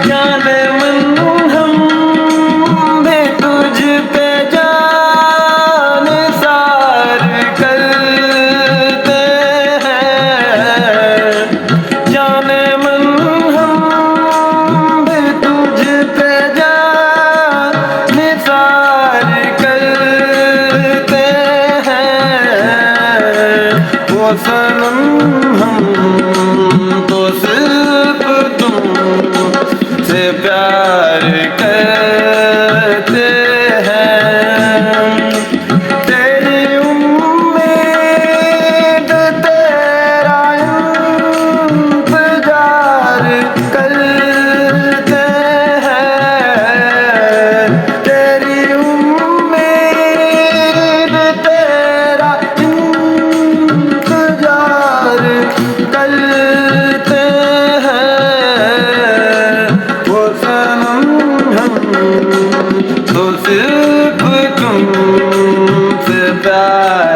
जाने मन हम भी तुझ पे जान सार करते हैं। जाने मन हम भी तुझ पे जान सार करते हैं। वो सनम हम तो सिर्फ तुमसे प्यार करते हैं। तेरी उम्मीद तेरा इंतजार करते हैं। तेरी उम्मीद तेरा इंतजार करते हैं। वो सनम हम तो सिर्फ तुमसे प्यार